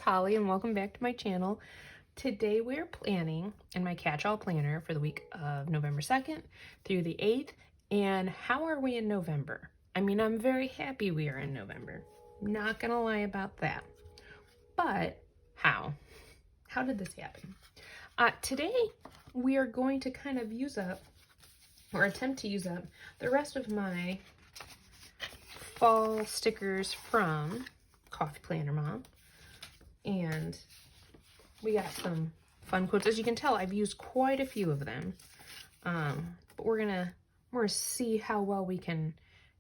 Holly and welcome back to my channel. Today we're planning in my catch-all planner for the week of November 2nd through the 8th. And how are we in November? I mean, I'm very happy we are in November. Not gonna lie about that. But how? How did this happen? Today we are going to kind of use up, or attempt to use up, the rest of my fall stickers from Coffeeplannermom. And we got some fun quotes. As you can tell, I've used quite a few of them. But we're gonna see how well we can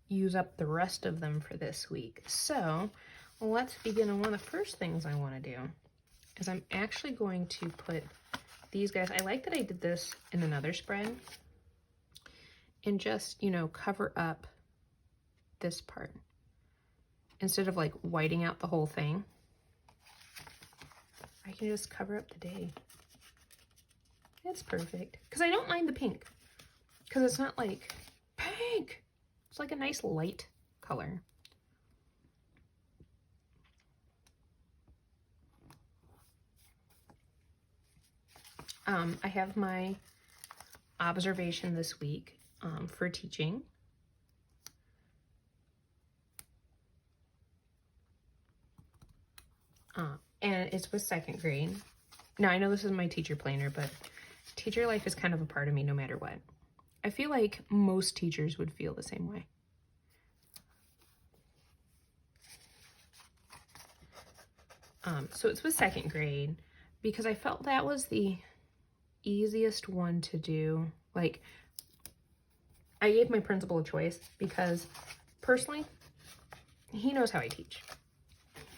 use up the rest of them for this week. So let's begin. And one of the first things I want to do is I'm actually going to put these guys. I like that I did this in another spread and just, you know, cover up this part instead of like whiting out the whole thing. I can just cover up the day. It's perfect. Because I don't mind the pink. Because it's not like pink. It's like a nice light color. I have my observation this week for teaching. And it's with second grade. Now, I know this is my teacher planner, but teacher life is kind of a part of me no matter what. I feel like most teachers would feel the same way. So it's with second grade because I felt that was the easiest one to do. Like, I gave my principal a choice because personally, he knows how I teach.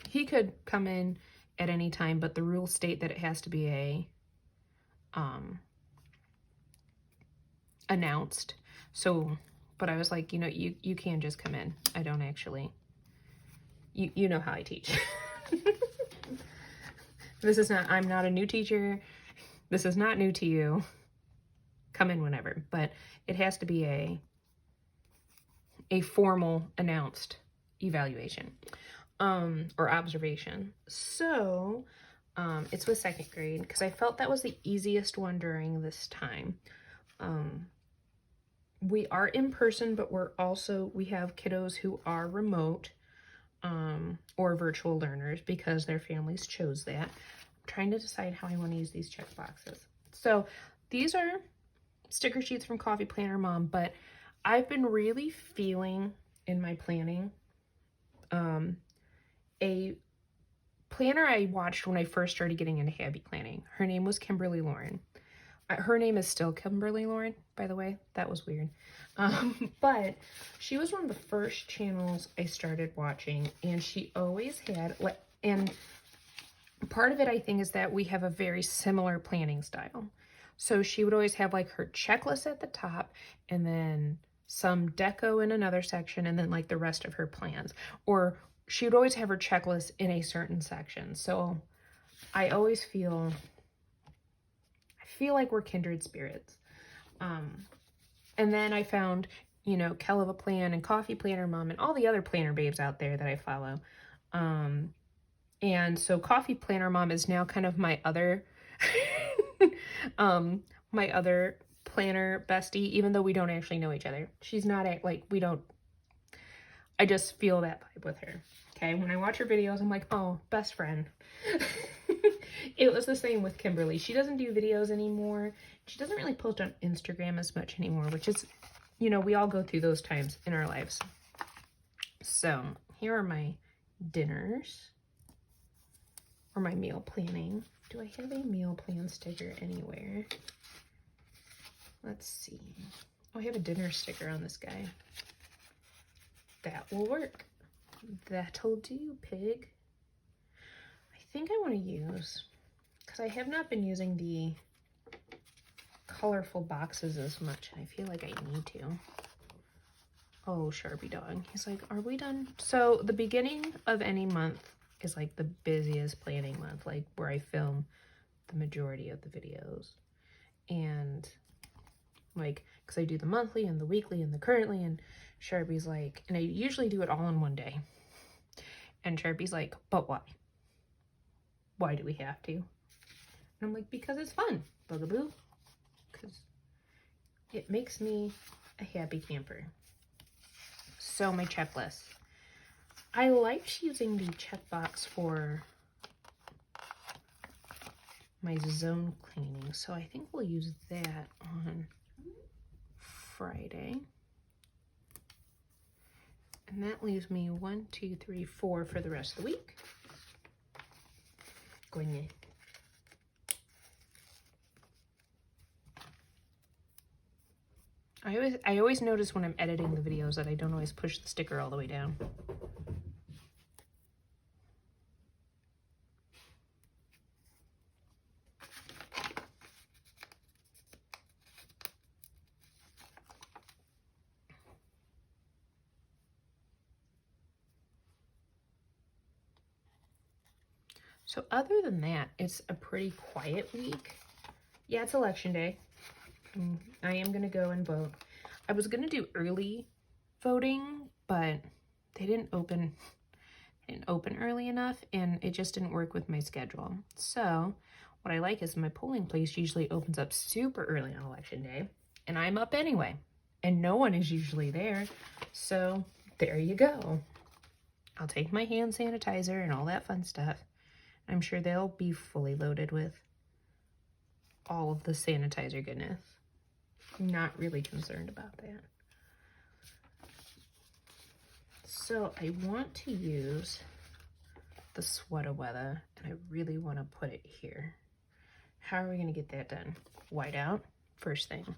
He could come in at any time, but the rules state that it has to be a announced. So, but I was like, you know, you can just come in. I don't actually, you know how I teach. This is not, I'm not a new teacher. This is not new to you. Come in whenever, but it has to be a formal announced evaluation. Or observation. So it's with second grade because I felt that was the easiest one during this time. We are in person, but we have kiddos who are remote or virtual learners because their families chose that. I'm trying to decide how I want to use these check boxes. So these are sticker sheets from Coffeeplannermom, but I've been really feeling in my planning a planner I watched when I first started getting into hobby planning. Her name was Kimberly Lauren. Her name is still Kimberly Lauren, by the way. That was weird. But she was one of the first channels I started watching, and she always had, and part of it I think is that we have a very similar planning style. So she would always have like her checklist at the top, and then some deco in another section, and then like the rest of her plans. Or she would always have her checklist in a certain section. So I always feel like we're kindred spirits. And then I found, you know, Kell of a Plan and Coffeeplannermom and all the other planner babes out there that I follow. And so Coffeeplannermom is now kind of my other, my other planner bestie, even though we don't actually know each other. She's not like, we don't, I just feel that vibe with her. Okay, when I watch her videos, I'm like, oh, best friend. It was the same with Kimberly. She doesn't do videos anymore. She doesn't really post on Instagram as much anymore, which is, you know, we all go through those times in our lives. So here are my dinners or my meal planning. Do I have a meal plan sticker anywhere? Let's see. Oh, I have a dinner sticker on this guy. That will work. That'll do, pig. I think I want to use, because I have not been using the colorful boxes as much. I feel like I need to. Oh, Sharpie dog. He's like, are we done? So the beginning of any month is like the busiest planning month, like where I film the majority of the videos. And like, because I do the monthly and the weekly and the currently, and Sharpie's like, and I usually do it all in one day. And Sharpie's like, but why? why do we have to? And I'm like, because it's fun, bugaboo. Because it makes me a happy camper. So my checklist. I liked using the checkbox for my zone cleaning, so I think we'll use that on Friday. And that leaves me 1, 2, 3, 4 for the rest of the week. Going in. I always notice when I'm editing the videos that I don't always push the sticker all the way down. So other than that, it's a pretty quiet week. Yeah, it's election day. I am going to go and vote. I was going to do early voting, but they didn't open early enough, and it just didn't work with my schedule. So what I like is my polling place usually opens up super early on election day, and I'm up anyway, and no one is usually there. So there you go. I'll take my hand sanitizer and all that fun stuff. I'm sure they'll be fully loaded with all of the sanitizer goodness. I'm not really concerned about that. So I want to use the sweater weather, and I really want to put it here. How are we going to get that done? White out, first thing.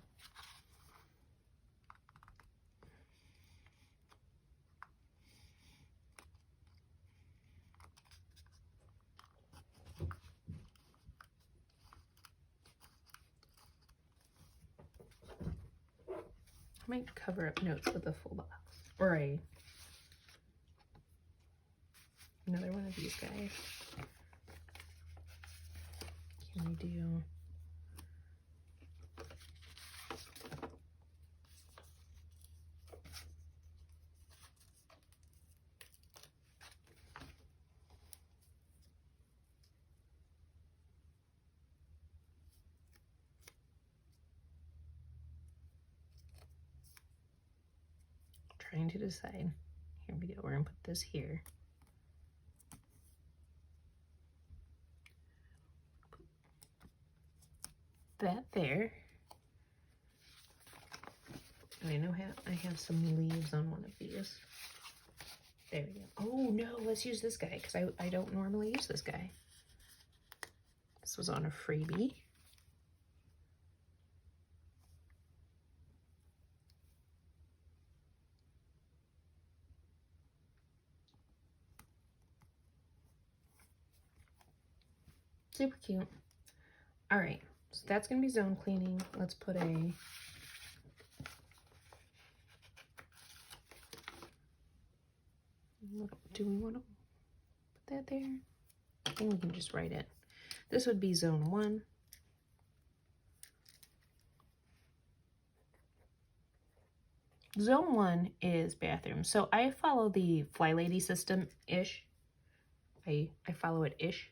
I might cover up notes with a full box, or another one of these guys. Can we do... Trying to decide. Here we go. We're gonna put this here. Put that there. And I know I have some leaves on one of these. There we go. Oh no, let's use this guy because I don't normally use this guy. This was on a freebie. Super cute. All right, so that's gonna be zone cleaning. Let's put a do we want to put that there? I think we can just write it. This would be zone 1. Zone 1 is bathroom. So I follow the Fly Lady system-ish. I follow it ish.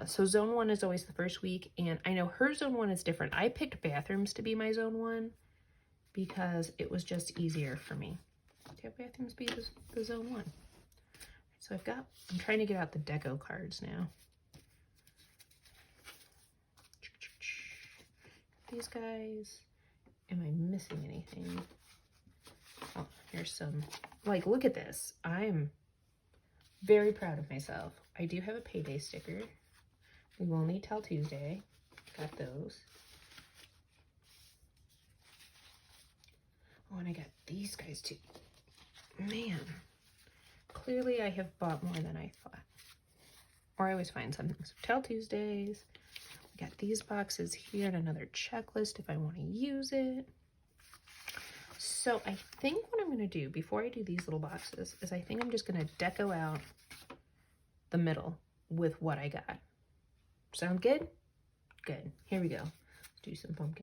So zone 1 is always the first week, and I know her zone 1 is different. I picked bathrooms to be my zone 1 because it was just easier for me to have bathrooms be the zone 1. So I'm trying to get out the deco cards now. These guys. Am I missing anything? Oh, here's some, like, look at this. I'm very proud of myself. I do have a payday sticker. We will need till Tuesday. Got those. Oh, and I got these guys too. Man, clearly I have bought more than I thought. Or I always find something. So till Tuesdays. We got these boxes here and another checklist if I want to use it. So I think what I'm going to do before I do these little boxes is I think I'm just going to deco out the middle with what I got. Sound good? Good. Here we go. Let's do some pumpkin.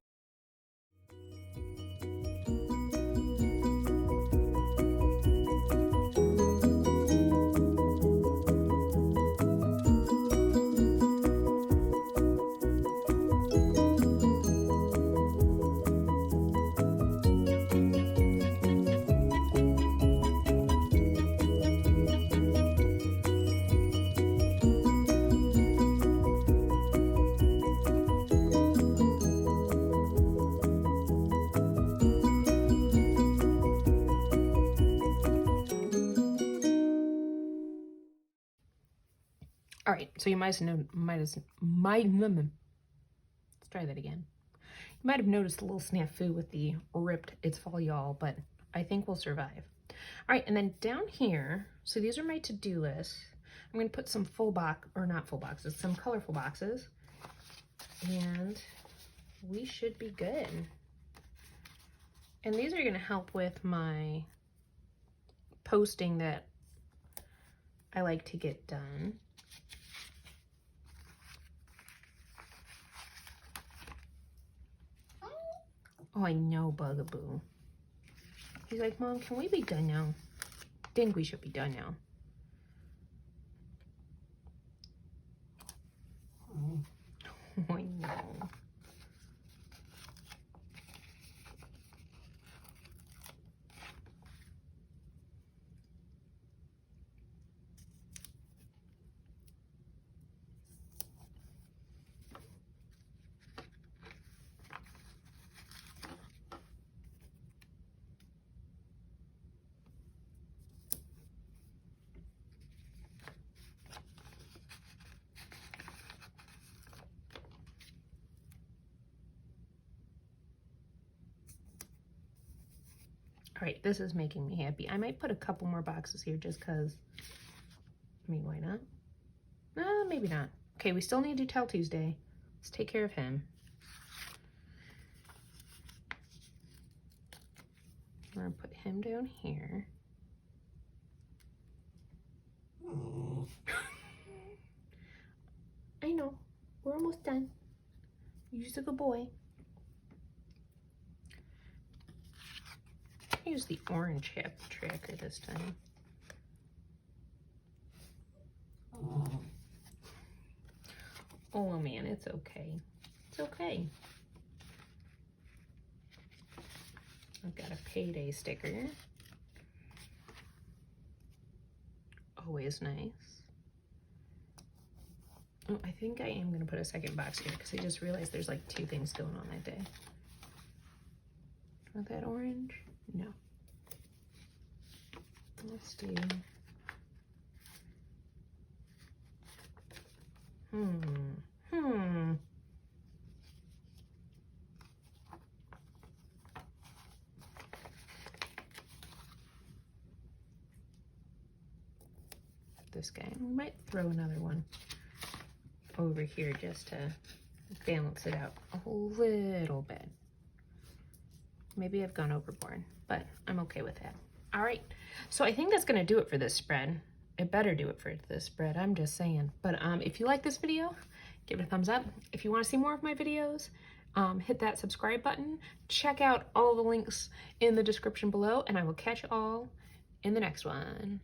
All right, so you let's try that again. You might have noticed a little snafu with the ripped It's Fall Y'all, but I think we'll survive. All right, and then down here, so these are my to-do lists. I'm gonna put some some colorful boxes, and we should be good. And these are gonna help with my posting that I like to get done. Oh, I know, Bugaboo. He's like, Mom, can we be done now? I think we should be done now. Oh, I know. All right, this is making me happy. I might put a couple more boxes here just because, I mean, why not? Maybe not. Okay, we still need to tell Tuesday. Let's take care of him. We're gonna put him down here. I know, we're almost done. You're just a good boy. Use the orange hip tracker this time. Oh man, it's okay. It's okay. I've got a payday sticker. Always nice. Oh, I think I am gonna put a second box here because I just realized there's like 2 things going on that day. Want that orange? No. Let's do. This guy. We might throw another one over here just to balance it out a little bit. Maybe I've gone overboard, but I'm okay with that. All right, so I think that's gonna do it for this spread. It better do it for this spread, I'm just saying. But if you like this video, give it a thumbs up. If you wanna see more of my videos, hit that subscribe button. Check out all the links in the description below, and I will catch you all in the next one.